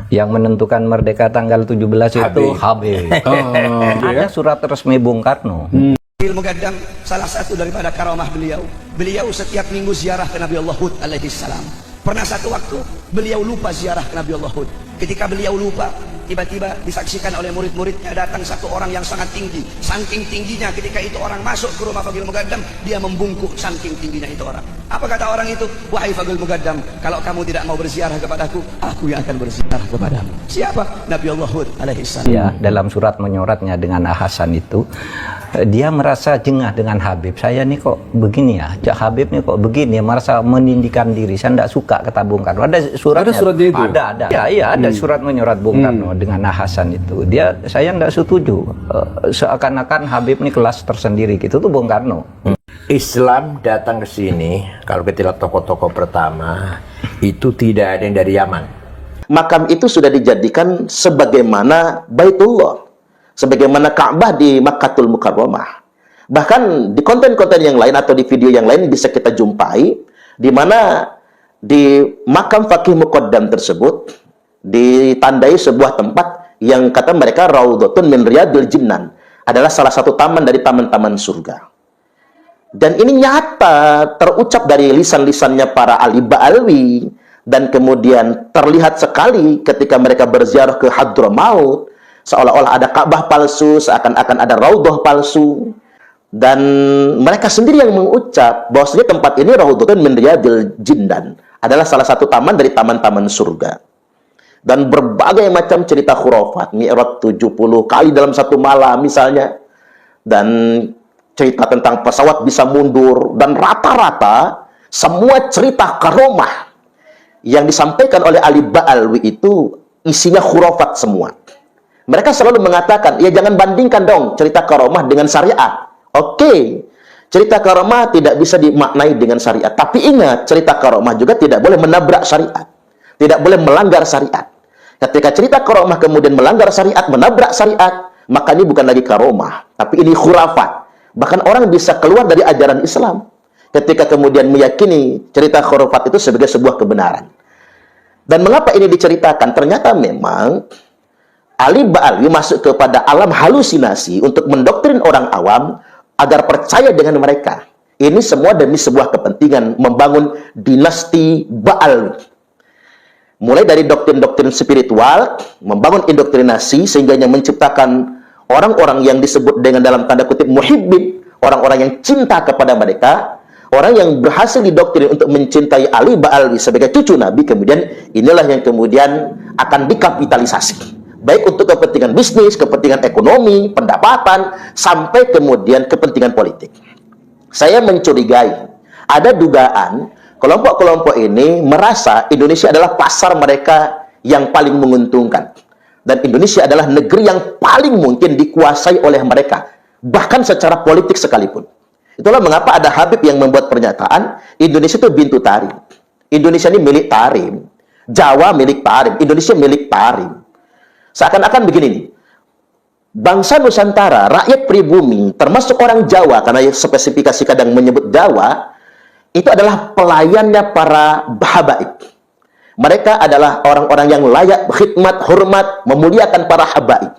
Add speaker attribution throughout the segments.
Speaker 1: Yang menentukan merdeka tanggal 17 itu Habib. Ada surat resmi Bung Karno.
Speaker 2: Mugaddam salah satu daripada karamah beliau. Beliau setiap minggu ziarah ke Nabi Allah Hud alaihi salam. Pernah satu waktu beliau lupa ziarah ke Nabi Allah Hud. Ketika beliau lupa, tiba-tiba disaksikan oleh murid-muridnya datang satu orang yang sangat tinggi. Saking tingginya ketika itu orang masuk ke rumah Fagil Mugaddam, dia membungkuk saking tingginya itu orang. Apa kata orang itu? Wahai Fagil Mugaddam, kalau kamu tidak mau berziarah kepadaku, aku yang akan berziarah kepadamu. Siapa? Nabi Allah Hud alaihi salam.
Speaker 1: Ya, dalam surat menyoratnya dengan Hasan itu, dia merasa jengah dengan Habib. Saya nih kok begini ya, Habib nih kok begini, merasa meninggikan diri. Saya tidak suka kata Bung Karno. Ada suratnya?
Speaker 3: Ada suratnya itu?
Speaker 1: Ada. Ya, iya, ada surat menyorat Bung Karno dengan Hasan itu. Saya tidak setuju. Seakan-akan Habib ini kelas tersendiri gitu tuh Bung Karno.
Speaker 4: Islam datang ke sini, kalau kita lihat tokoh-tokoh pertama, itu tidak ada yang dari Yaman.
Speaker 5: Makam itu sudah dijadikan sebagaimana Baitullah, sebagaimana Ka'bah di Makkatul Mukarramah. Bahkan di konten-konten yang lain atau di video yang lain bisa kita jumpai, di mana di makam Faqih Muqaddam tersebut ditandai sebuah tempat yang kata mereka Raudhatun min Riyadil Jinnan, adalah salah satu taman dari taman-taman surga. Dan ini nyata terucap dari lisan-lisannya para Ali Ba'alwi, dan kemudian terlihat sekali ketika mereka berziarah ke Hadramaut, seolah-olah ada Ka'bah palsu, seakan-akan ada Raudhah palsu. Dan mereka sendiri yang mengucap bahwasanya tempat ini Raudhatun min Riyadil Jinnan, adalah salah satu taman dari taman-taman surga. Dan berbagai macam cerita khurafat, Mi'raj 70 kali dalam satu malam misalnya, dan cerita tentang pesawat bisa mundur, dan rata-rata semua cerita karomah yang disampaikan oleh Ali Ba'alwi itu isinya khurafat semua. Mereka selalu mengatakan, ya jangan bandingkan dong cerita karomah dengan syariat. Oke, cerita karomah tidak bisa dimaknai dengan syariat. Tapi ingat, cerita karomah juga tidak boleh menabrak syariat, tidak boleh melanggar syariat. Ketika cerita karomah kemudian melanggar syariat, menabrak syariat, maka ini bukan lagi karomah, tapi ini khurafat. Bahkan orang bisa keluar dari ajaran Islam ketika kemudian meyakini cerita khurafat itu sebagai sebuah kebenaran. Dan mengapa ini diceritakan? Ternyata memang Ali Ba'alwi masuk kepada alam halusinasi untuk mendoktrin orang awam agar percaya dengan mereka. Ini semua demi sebuah kepentingan membangun dinasti Ba'alwi. Mulai dari doktrin-doktrin spiritual, membangun indoktrinasi sehingga menciptakan orang-orang yang disebut dengan dalam tanda kutip muhibbin, orang-orang yang cinta kepada mereka, orang yang berhasil didoktrin untuk mencintai Ali Ba'alwi sebagai cucu Nabi. Kemudian inilah yang kemudian akan dikapitalisasi, baik untuk kepentingan bisnis, kepentingan ekonomi, pendapatan, sampai kemudian kepentingan politik. Saya mencurigai ada dugaan kelompok-kelompok ini merasa Indonesia adalah pasar mereka yang paling menguntungkan, dan Indonesia adalah negeri yang paling mungkin dikuasai oleh mereka, bahkan secara politik sekalipun. Itulah mengapa ada Habib yang membuat pernyataan, Indonesia itu bintu Tarim. Indonesia ini milik Tarim. Jawa milik Tarim. Indonesia milik Tarim. Seakan-akan begini nih, bangsa Nusantara, rakyat pribumi, termasuk orang Jawa, karena spesifikasi kadang menyebut Jawa, itu adalah pelayannya para habaib. Mereka adalah orang-orang yang layak khidmat, hormat, memuliakan para habaib.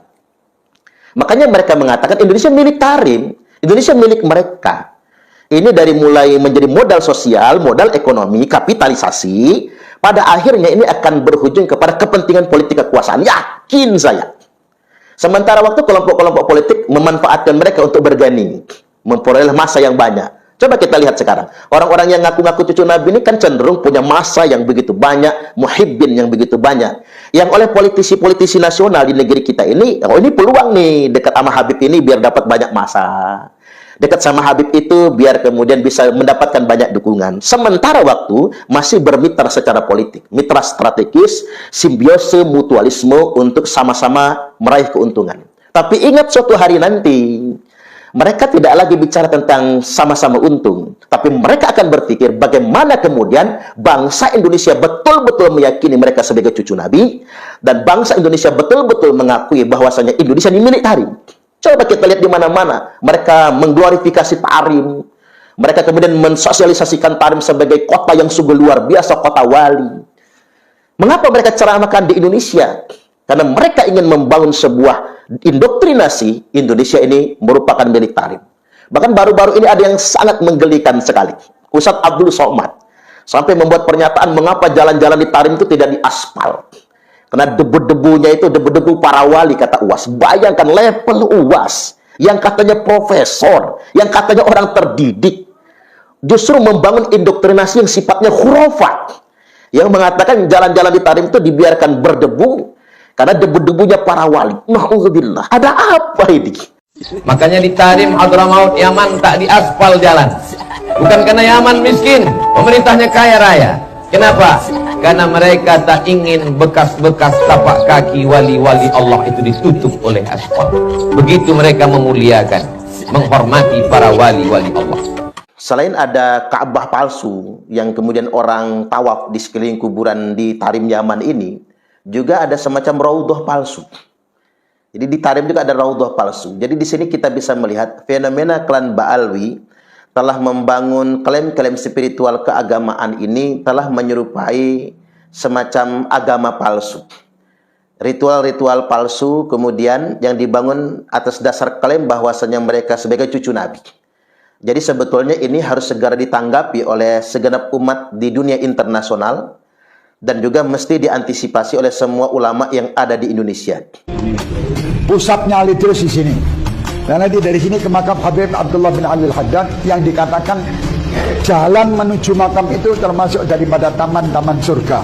Speaker 5: Makanya mereka mengatakan Indonesia milik Tarim, Indonesia milik mereka. Ini dari mulai menjadi modal sosial, modal ekonomi, kapitalisasi, pada akhirnya ini akan berujung kepada kepentingan politik kekuasaan. Yakin saya. Sementara waktu kelompok-kelompok politik memanfaatkan mereka untuk bergaining, memperoleh massa yang banyak. Coba kita lihat sekarang. Orang-orang yang ngaku-ngaku cucu Nabi ini kan cenderung punya massa yang begitu banyak, muhibbin yang begitu banyak. Yang oleh politisi-politisi nasional di negeri kita ini, oh ini peluang nih, dekat sama Habib ini biar dapat banyak massa. Dekat sama Habib itu biar kemudian bisa mendapatkan banyak dukungan. Sementara waktu masih bermitra secara politik. Mitra strategis, simbiose, mutualisme untuk sama-sama meraih keuntungan. Tapi ingat suatu hari nanti, mereka tidak lagi bicara tentang sama-sama untung, tapi mereka akan berpikir bagaimana kemudian bangsa Indonesia betul-betul meyakini mereka sebagai cucu Nabi, dan bangsa Indonesia betul-betul mengakui bahwasanya Indonesia ini milik Tarim. Coba kita lihat di mana-mana, mereka mengglorifikasi Tarim, mereka kemudian mensosialisasikan Tarim sebagai kota yang sungguh luar biasa, kota wali. Mengapa mereka ceramahkan di Indonesia? Karena mereka ingin membangun sebuah indoktrinasi. Indonesia ini merupakan milik Tarim. Bahkan baru-baru ini ada yang sangat menggelikan sekali. Ustadz Abdul Somad sampai membuat pernyataan mengapa jalan-jalan di Tarim itu tidak diaspal. Karena debu-debunya itu debu-debu para wali, kata UAS. Bayangkan level UAS yang katanya profesor, yang katanya orang terdidik, justru membangun indoktrinasi yang sifatnya khurafat, yang mengatakan jalan-jalan di Tarim itu dibiarkan berdebu karena debu-debunya para wali. Na'udzubillah. Ada apa ini?
Speaker 4: Makanya di Tarim Hadramaut Yaman tak diaspal jalan. Bukan karena Yaman miskin, pemerintahnya kaya raya. Kenapa? Karena mereka tak ingin bekas-bekas tapak kaki wali-wali Allah itu ditutup oleh aspal. Begitu mereka memuliakan, menghormati para wali-wali Allah.
Speaker 5: Selain ada Ka'bah palsu yang kemudian orang tawaf di sekeliling kuburan di Tarim Yaman ini, juga ada semacam raudhah palsu. Jadi di Tarim juga ada raudhah palsu. Jadi di sini kita bisa melihat fenomena klan Ba'alwi telah membangun klaim-klaim spiritual keagamaan ini telah menyerupai semacam agama palsu. Ritual-ritual palsu kemudian yang dibangun atas dasar klaim bahwasanya mereka sebagai cucu Nabi. Jadi sebetulnya ini harus segera ditanggapi oleh segenap umat di dunia internasional dan juga mesti diantisipasi oleh semua ulama yang ada di Indonesia.
Speaker 3: Pusatnya Al-Idrus di sini. Dan nanti dari sini ke makam Habib Abdullah bin Ali Al-Haddad yang dikatakan jalan menuju makam itu termasuk daripada taman-taman surga.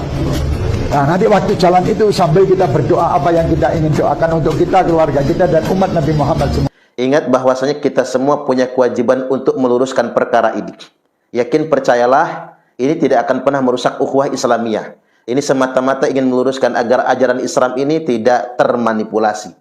Speaker 3: Nah, nanti waktu jalan itu sambil kita berdoa apa yang kita ingin doakan untuk kita, keluarga kita, dan umat Nabi Muhammad semua.
Speaker 5: Ingat bahwasanya kita semua punya kewajiban untuk meluruskan perkara ini. Yakin, percayalah, ini tidak akan pernah merusak ukhuwah Islamiyah. Ini semata-mata ingin meluruskan agar ajaran Islam ini tidak termanipulasi,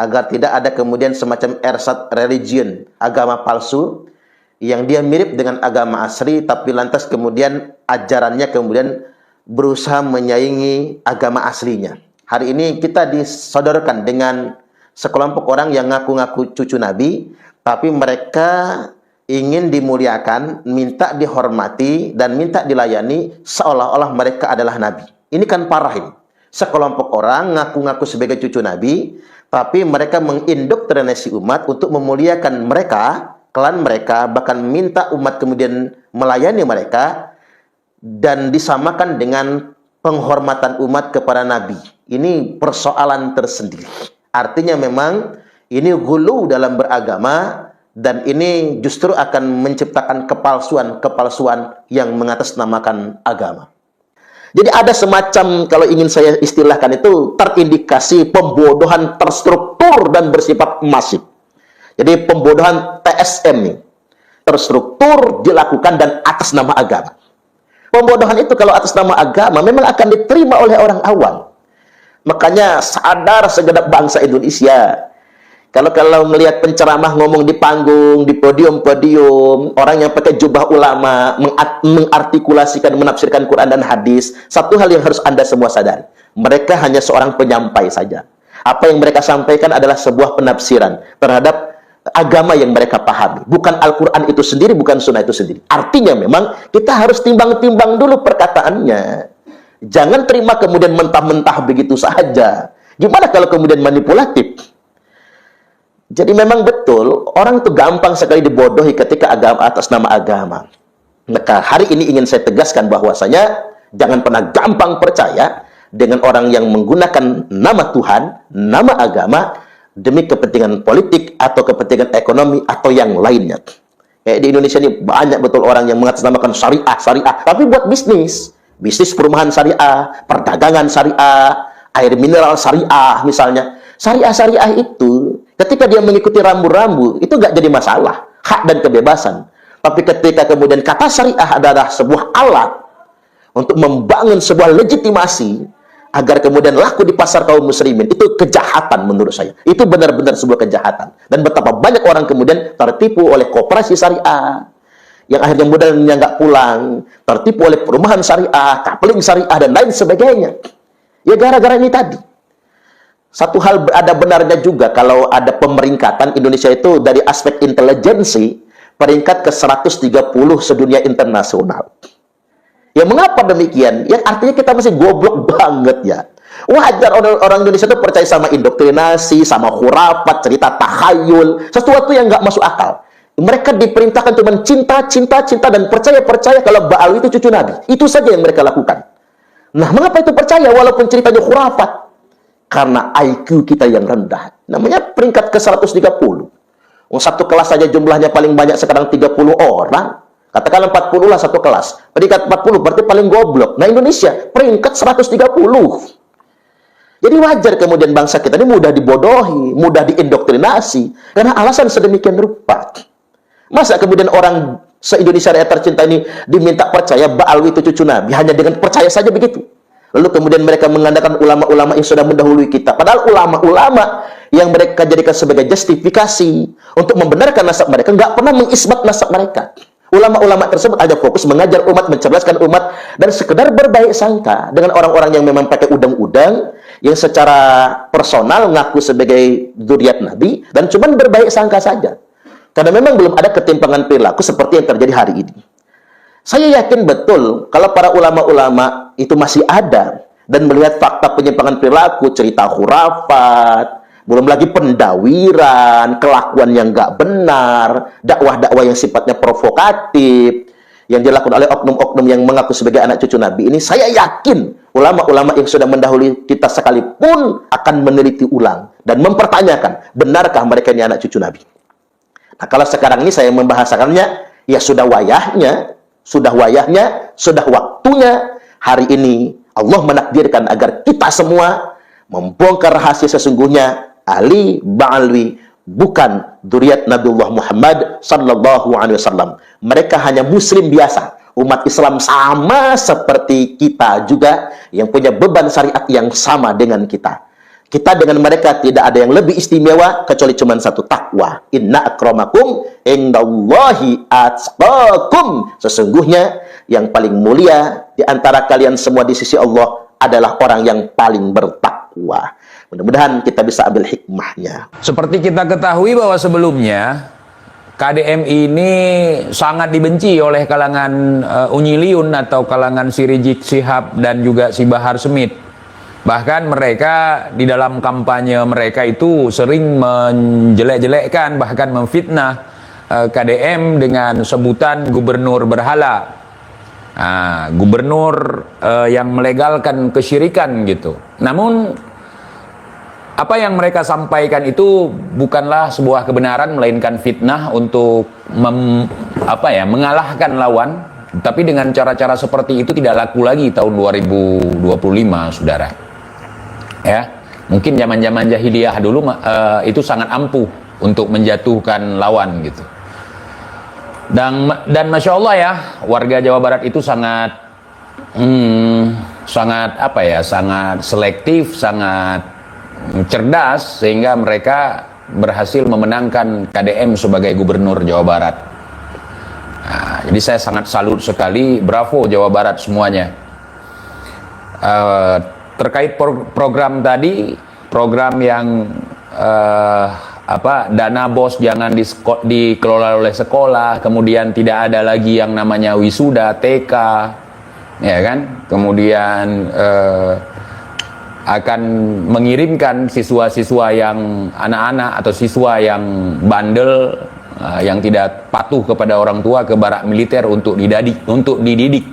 Speaker 5: agar tidak ada kemudian semacam ersat religion, agama palsu yang dia mirip dengan agama asli, tapi lantas kemudian ajarannya kemudian berusaha menyaingi agama aslinya. Hari ini kita disodorkan dengan sekelompok orang yang ngaku-ngaku cucu Nabi, tapi mereka ingin dimuliakan, minta dihormati, dan minta dilayani seolah-olah mereka adalah Nabi. Ini kan parah ini. Sekelompok orang ngaku-ngaku sebagai cucu Nabi, tapi mereka mengindoktrinasi umat untuk memuliakan mereka, klan mereka, bahkan minta umat kemudian melayani mereka, dan disamakan dengan penghormatan umat kepada Nabi. Ini persoalan tersendiri. Artinya memang ini ghulu dalam beragama, dan ini justru akan menciptakan kepalsuan yang mengatasnamakan agama. Jadi ada semacam, kalau ingin saya istilahkan itu, terindikasi pembodohan terstruktur dan bersifat masif. Jadi pembodohan TSM nih, terstruktur, dilakukan, dan atas nama agama. Pembodohan itu kalau atas nama agama memang akan diterima oleh orang awam. Makanya sadar segenap bangsa Indonesia, kalau melihat penceramah ngomong di panggung, di podium-podium, orang yang pakai jubah ulama, mengartikulasikan, menafsirkan Quran dan hadis, satu hal yang harus Anda semua sadari, mereka hanya seorang penyampai saja. Apa yang mereka sampaikan adalah sebuah penafsiran terhadap agama yang mereka pahami. Bukan Al-Quran itu sendiri, bukan Sunnah itu sendiri. Artinya memang kita harus timbang-timbang dulu perkataannya. Jangan terima kemudian mentah-mentah begitu saja. Gimana kalau kemudian manipulatif? Jadi memang betul, orang itu gampang sekali dibodohi ketika agama atas nama agama. Maka hari ini ingin saya tegaskan bahwasanya jangan pernah gampang percaya dengan orang yang menggunakan nama Tuhan, nama agama, demi kepentingan politik atau kepentingan ekonomi atau yang lainnya. Kayak di Indonesia ini banyak betul orang yang mengatasnamakan syariah, tapi buat bisnis perumahan syariah, perdagangan syariah, air mineral syariah misalnya. Syariah itu ketika dia mengikuti rambu-rambu itu nggak jadi masalah, hak dan kebebasan. Tapi ketika kemudian kata syariah adalah sebuah alat untuk membangun sebuah legitimasi agar kemudian laku di pasar kaum muslimin, itu kejahatan menurut saya. Itu benar-benar sebuah kejahatan. Dan betapa banyak orang kemudian tertipu oleh koperasi syariah, yang akhirnya modalnya nggak pulang, tertipu oleh perumahan syariah, coupling syariah, dan lain sebagainya. Ya gara-gara ini tadi. Satu hal ada benarnya juga kalau ada pemeringkatan Indonesia itu dari aspek intelijensi, peringkat ke 130 sedunia internasional. Ya mengapa demikian? Ya artinya kita masih goblok banget ya. Wajar orang Indonesia itu percaya sama indoktrinasi, sama khurafat, cerita takhayul, sesuatu yang nggak masuk akal. Mereka diperintahkan cuma cinta, cinta, cinta, dan percaya kalau Ba'al itu cucu Nabi. Itu saja yang mereka lakukan. Nah, mengapa itu percaya walaupun ceritanya khurafat? Karena IQ kita yang rendah. Namanya peringkat ke 130. Satu kelas saja jumlahnya paling banyak sekarang 30 orang. Katakanlah 40 lah satu kelas. Peringkat 40 berarti paling goblok. Nah, Indonesia peringkat 130. Jadi wajar kemudian bangsa kita ini mudah dibodohi, mudah diindoktrinasi karena alasan sedemikian rupa. Masa kemudian orang se-Indonesia rakyat tercinta ini diminta percaya Ba'alwi itu cucu Nabi hanya dengan percaya saja begitu. Lalu kemudian mereka mengandalkan ulama-ulama yang sudah mendahului kita. Padahal ulama-ulama yang mereka jadikan sebagai justifikasi untuk membenarkan nasab mereka nggak pernah mengisbat nasab mereka. Ulama-ulama tersebut hanya fokus mengajar umat, mencerdaskan umat, dan sekedar berbaik sangka dengan orang-orang yang memang pakai udang-udang, yang secara personal ngaku sebagai zuriat Nabi, dan cuma berbaik sangka saja. Karena memang belum ada ketimpangan perilaku seperti yang terjadi hari ini. Saya yakin betul kalau para ulama-ulama itu masih ada, dan melihat fakta penyimpangan perilaku, cerita khurafat, belum lagi pendawiran, kelakuan yang nggak benar, dakwah-dakwah yang sifatnya provokatif, yang dilakukan oleh oknum-oknum yang mengaku sebagai anak cucu Nabi ini, saya yakin ulama-ulama yang sudah mendahului kita sekalipun akan meneliti ulang dan mempertanyakan, benarkah mereka ini anak cucu Nabi? Nah, kalau sekarang ini saya membahasakannya, ya sudah wayahnya, sudah waktunya hari ini Allah menakdirkan agar kita semua membongkar rahasia sesungguhnya. Ali Ba'alwi bukan dzurriyyat Nabiullah Muhammad sallallahu alaihi wasallam. Mereka hanya muslim biasa, umat Islam sama seperti kita juga yang punya beban syariat yang sama dengan kita. Kita dengan mereka tidak ada yang lebih istimewa kecuali cuma satu, takwa. Inna akramakum indallahi atqakum. Sesungguhnya yang paling mulia di antara kalian semua di sisi Allah adalah orang yang paling bertakwa. Mudah-mudahan kita bisa ambil hikmahnya.
Speaker 6: Seperti kita ketahui bahwa sebelumnya KDM ini sangat dibenci oleh kalangan Unyiliun atau kalangan si Rizik Syihab dan juga si Bahar Smith. Bahkan mereka di dalam kampanye mereka itu sering menjelek-jelekkan, bahkan memfitnah KDM dengan sebutan gubernur berhala. Gubernur yang melegalkan kesyirikan gitu. Namun apa yang mereka sampaikan itu bukanlah sebuah kebenaran, melainkan fitnah untuk mengalahkan lawan. Tapi dengan cara-cara seperti itu tidak laku lagi tahun 2025, saudara. Ya, mungkin zaman-zaman jahiliyah dulu itu sangat ampuh untuk menjatuhkan lawan gitu. Dan masya Allah ya, warga Jawa Barat itu sangat sangat selektif, sangat cerdas, sehingga mereka berhasil memenangkan KDM sebagai gubernur Jawa Barat. Jadi saya sangat salut sekali, bravo Jawa Barat semuanya. Terkait program tadi, program yang dana BOS jangan dikelola oleh sekolah, kemudian tidak ada lagi yang namanya wisuda TK, ya kan? Kemudian akan mengirimkan siswa-siswa yang anak-anak atau siswa yang bandel, yang tidak patuh kepada orang tua ke barak militer untuk dididik.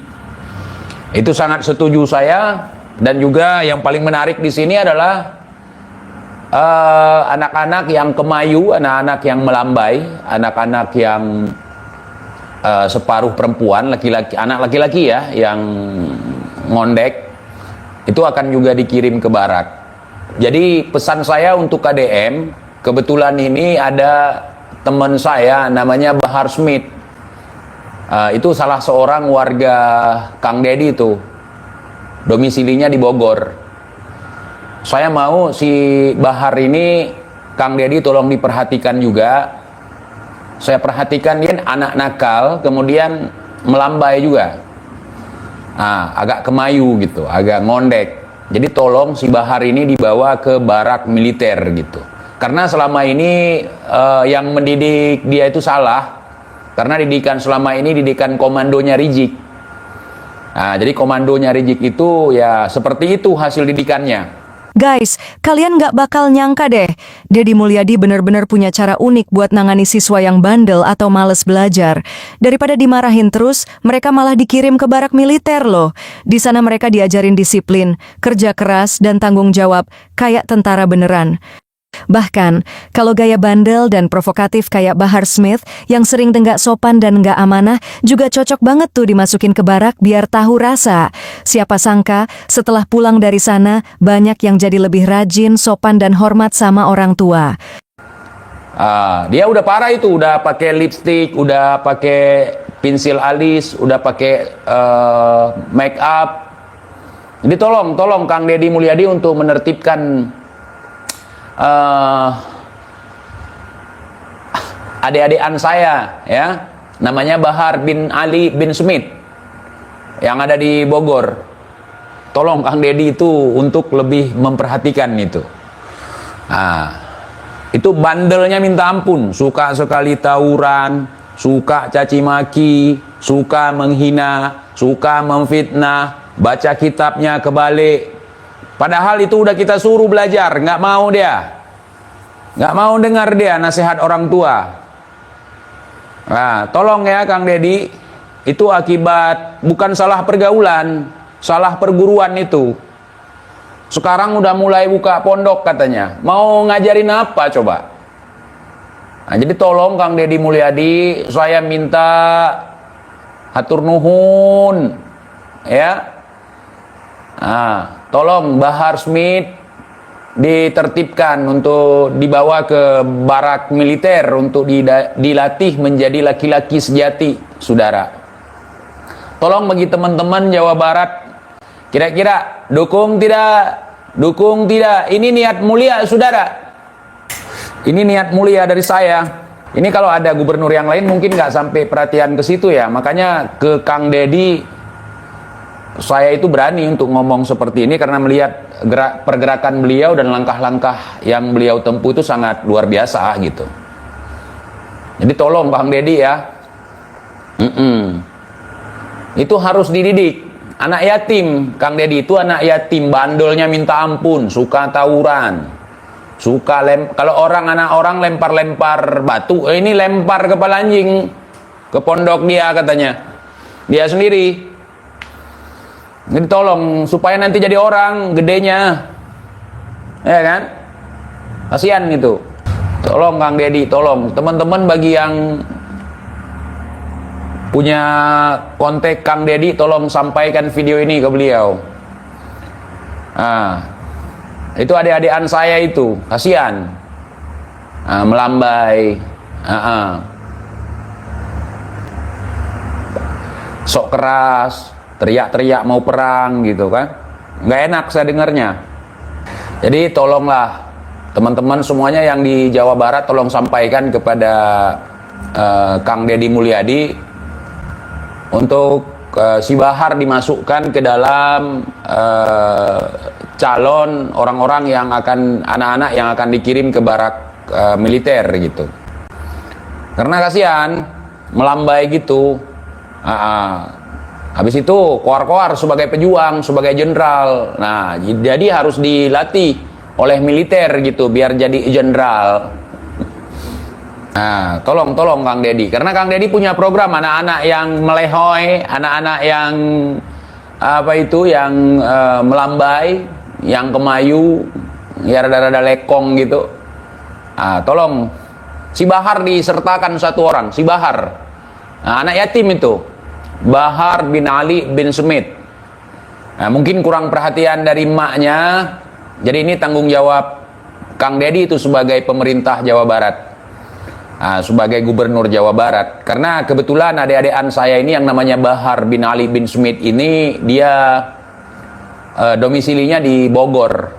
Speaker 6: Itu sangat setuju saya. Dan juga yang paling menarik di sini adalah anak-anak yang kemayu, anak-anak yang melambai, anak-anak yang separuh perempuan, anak laki-laki ya, yang ngondek, itu akan juga dikirim ke barak. Jadi pesan saya untuk KDM, kebetulan ini ada teman saya namanya Bahar Smith. Itu salah seorang warga Kang Dedi itu, domisilinya di Bogor. Saya mau si Bahar ini, Kang Dedi tolong diperhatikan juga. Saya perhatikan dia anak nakal, kemudian melambai juga. Agak kemayu gitu, agak ngondek. Jadi tolong si Bahar ini dibawa ke barak militer gitu. Karena selama ini yang mendidik dia itu salah. Karena didikan selama ini didikan komandonya Rizik. Nah, jadi komandonya Rizik itu ya seperti itu hasil didikannya.
Speaker 7: Guys, kalian nggak bakal nyangka deh, Deddy Mulyadi benar-benar punya cara unik buat nangani siswa yang bandel atau males belajar. Daripada dimarahin terus, mereka malah dikirim ke barak militer loh. Di sana mereka diajarin disiplin, kerja keras, dan tanggung jawab, kayak tentara beneran. Bahkan, kalau gaya bandel dan provokatif kayak Bahar Smith yang sering nggak sopan dan nggak amanah, juga cocok banget tuh dimasukin ke barak biar tahu rasa. Siapa sangka, setelah pulang dari sana, banyak yang jadi lebih rajin, sopan, dan hormat sama orang tua.
Speaker 6: Dia udah parah itu, udah pakai lipstick, udah pakai pensil alis, udah pakai make up. Jadi tolong Kang Deddy Mulyadi untuk menertibkan adik-adikan saya, ya, namanya Bahar bin Ali bin Smith yang ada di Bogor. Tolong Kang Deddy itu untuk lebih memperhatikan itu. Itu bandelnya minta ampun, suka sekali tawuran, suka caci maki, suka menghina, suka memfitnah, baca kitabnya kebalik. Padahal itu udah kita suruh belajar, nggak mau dia. Nggak mau dengar dia nasihat orang tua. Nah, tolong ya Kang Deddy, itu akibat bukan salah pergaulan, salah perguruan itu. Sekarang udah mulai buka pondok katanya. Mau ngajarin apa coba? Nah, jadi tolong Kang Deddy Mulyadi, saya minta hatur nuhun, ya. Tolong Bahar Smith ditertibkan untuk dibawa ke barak militer untuk dilatih menjadi laki-laki sejati, saudara. Tolong bagi teman-teman Jawa Barat, kira-kira dukung tidak? Dukung tidak? Ini niat mulia, saudara. Ini niat mulia dari saya. Ini kalau ada gubernur yang lain mungkin nggak sampai perhatian ke situ ya. Makanya ke Kang Deddy, saya itu berani untuk ngomong seperti ini karena melihat pergerakan beliau dan langkah-langkah yang beliau tempuh itu sangat luar biasa gitu. Jadi tolong Kang Deddy ya, itu harus dididik. Anak yatim, Kang Deddy itu anak yatim, bandelnya minta ampun, suka tawuran, suka kalau anak orang lempar-lempar batu, ini lempar kepala anjing ke pondok dia katanya, dia sendiri. Jadi tolong supaya nanti jadi orang gedenya, ya kan? Kasihan gitu. Tolong Kang Deddy, tolong teman-teman bagi yang punya kontak Kang Deddy, tolong sampaikan video ini ke beliau. Itu adik-adikan saya itu, kasihan, melambai, sok keras, teriak-teriak mau perang gitu kan, nggak enak saya dengarnya. Jadi tolonglah teman-teman semuanya yang di Jawa Barat, tolong sampaikan kepada Kang Deddy Mulyadi untuk si Bahar dimasukkan ke dalam calon orang-orang yang akan, anak-anak yang akan dikirim ke barak militer gitu. Karena kasihan melambai gitu. Habis itu koar-koar sebagai pejuang, sebagai jenderal. Nah, jadi harus dilatih oleh militer gitu biar jadi jenderal. Nah, tolong Kang Deddy, karena Kang Deddy punya program anak-anak yang melehoi, anak-anak yang yang melambai, yang kemayu, ya rada-rada lekong gitu. Tolong si Bahar disertakan satu orang, si Bahar. Anak yatim itu, Bahar bin Ali bin Smith. Mungkin kurang perhatian dari emaknya. Jadi ini tanggung jawab Kang Deddy itu sebagai pemerintah Jawa Barat, sebagai gubernur Jawa Barat. Karena kebetulan adik-adikan saya ini yang namanya Bahar bin Ali bin Smith ini, dia domisilinya di Bogor.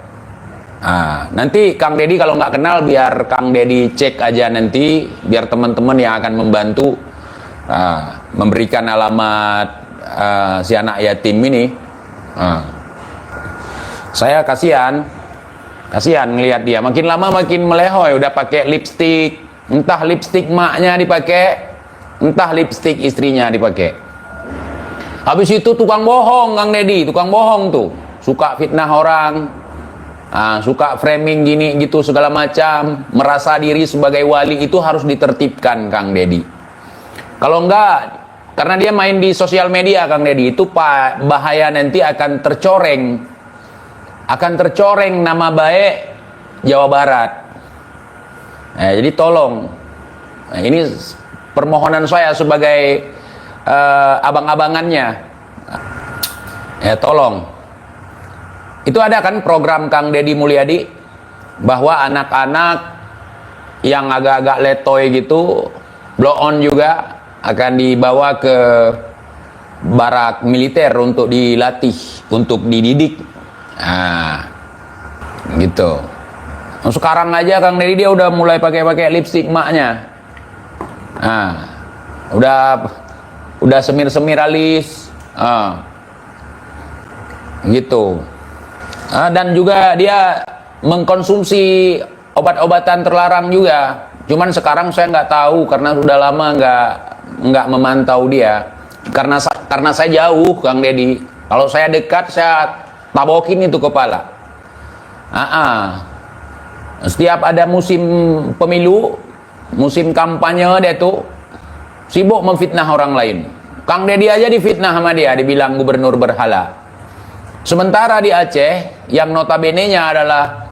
Speaker 6: Nanti Kang Deddy kalau nggak kenal, biar Kang Deddy cek aja nanti, biar teman-teman yang akan membantu memberikan alamat si anak yatim ini. Saya kasihan ngelihat dia makin lama makin melehoi, udah pakai lipstick, entah lipstick maknya dipakai, entah lipstick istrinya dipakai. Habis itu tukang bohong, Kang Deddy, tukang bohong tuh. Suka fitnah orang, suka framing gini gitu segala macam, merasa diri sebagai wali, itu harus ditertibkan, Kang Deddy. Kalau enggak, karena dia main di sosial media, Kang Deddy, itu bahaya, nanti akan tercoreng nama baik Jawa Barat. Jadi tolong, ini permohonan saya sebagai abang-abangannya, tolong. Itu ada kan program Kang Deddy Mulyadi, bahwa anak-anak yang agak-agak letoy gitu, blow on juga, akan dibawa ke barak militer untuk dilatih, untuk dididik. Gitu. Sekarang aja Kang Deddy dia udah mulai pakai lipstik maknya. Udah semir-semir alis. Gitu. Dan juga dia mengkonsumsi obat-obatan terlarang juga. Cuman sekarang saya nggak tahu karena sudah lama nggak memantau dia. Karena saya jauh, Kang Deddy. Kalau saya dekat, saya tabokin itu kepala. Setiap ada musim pemilu, musim kampanye, dia tuh sibuk memfitnah orang lain. Kang Deddy aja difitnah sama dia, dibilang gubernur berhala. Sementara di Aceh, yang notabene-nya adalah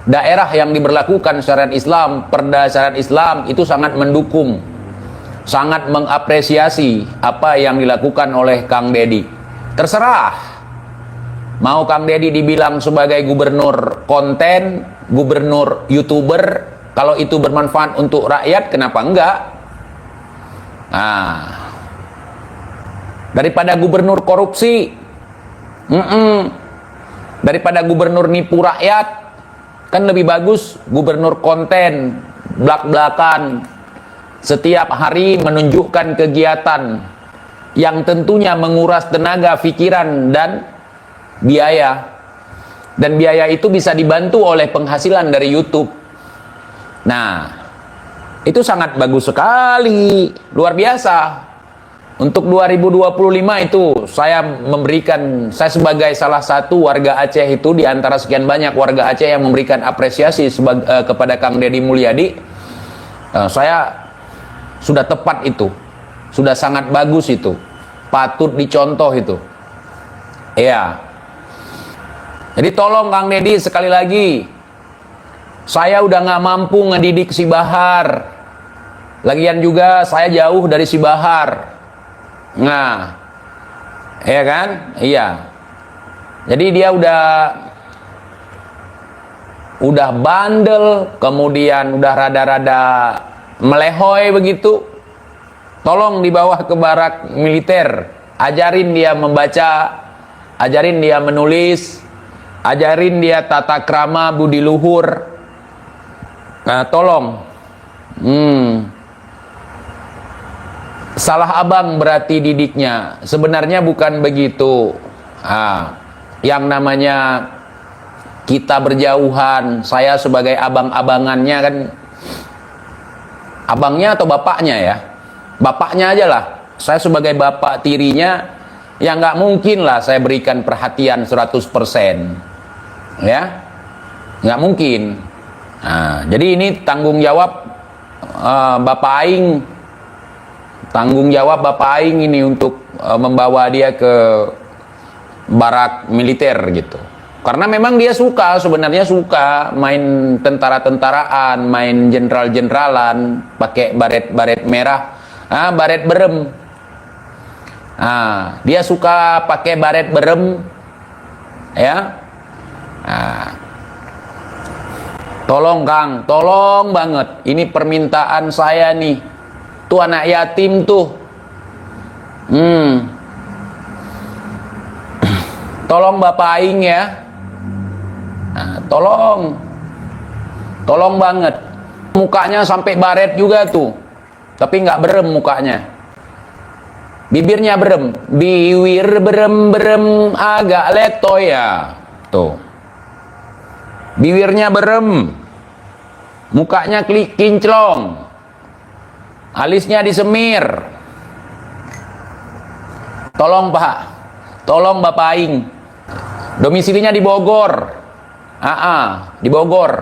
Speaker 6: daerah yang diberlakukan syariat Islam, perda syariat Islam, itu sangat mendukung, sangat mengapresiasi apa yang dilakukan oleh Kang Deddy. Terserah, mau Kang Deddy dibilang sebagai gubernur konten, gubernur YouTuber, kalau itu bermanfaat untuk rakyat, kenapa enggak? Daripada gubernur korupsi, daripada gubernur nipu rakyat, kan lebih bagus gubernur konten, belak-belakan, setiap hari menunjukkan kegiatan yang tentunya menguras tenaga, pikiran, dan biaya. Dan biaya itu bisa dibantu oleh penghasilan dari YouTube. Nah, itu sangat bagus sekali, luar biasa. Untuk 2025 itu saya sebagai salah satu warga Aceh itu, di antara sekian banyak warga Aceh yang memberikan apresiasi kepada Kang Deddy Mulyadi, saya sudah tepat itu, sudah sangat bagus itu, patut dicontoh itu. Iya. Jadi tolong Kang Deddy, sekali lagi, saya udah nggak mampu ngedidik si Bahar. Lagian juga saya jauh dari si Bahar. Nah, iya kan? Iya. Jadi dia udah bandel, kemudian udah rada-rada melehoy begitu. Tolong dibawa ke barak militer, ajarin dia membaca, ajarin dia menulis, ajarin dia tata krama budi luhur. Nah, tolong. Salah abang berarti didiknya. Sebenarnya bukan begitu. Yang namanya kita berjauhan, saya sebagai abang-abangannya kan, abangnya atau bapaknya ya? Bapaknya aja lah. Saya sebagai bapak tirinya, ya nggak mungkin lah saya berikan perhatian 100%. Ya, nggak mungkin. Jadi ini tanggung jawab Bapak Aing. Tanggung jawab Bapak Aing ini untuk membawa dia ke barak militer gitu. Karena memang dia sebenarnya suka main tentara-tentaraan, main jenderal-jeneralan, pakai baret-baret merah, baret berem. Dia suka pakai baret berem, ya. Tolong Kang, tolong banget. Ini permintaan saya nih. Tuh anak yatim tuh. Tolong Bapak Aing ya. Tolong. Tolong banget. Mukanya sampai baret juga tuh. Tapi nggak berem mukanya. Bibirnya berem. Bibir berem agak letoy ya. Tuh. Bibirnya berem. Mukanya kinclong. Alisnya disemir. Tolong Pak, tolong Bapak Aing. Domisilinya di Bogor. Di Bogor.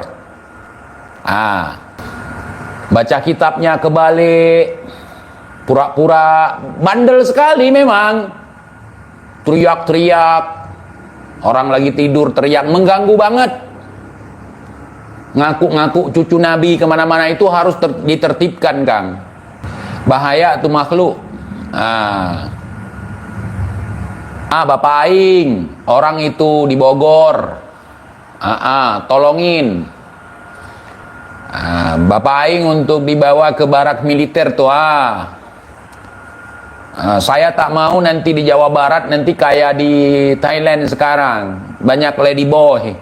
Speaker 6: Baca kitabnya kebalik. Pura-pura bandel sekali memang. Teriak-teriak. Orang lagi tidur teriak, mengganggu banget. Ngaku-ngaku cucu Nabi kemana-mana itu harus ditertibkan, Kang. Bahaya tuh makhluk. Bapak Aing, orang itu di Bogor. Tolongin. Bapak Aing untuk dibawa ke barak militer tuh. Saya tak mau nanti di Jawa Barat nanti kayak di Thailand sekarang, banyak ladyboy.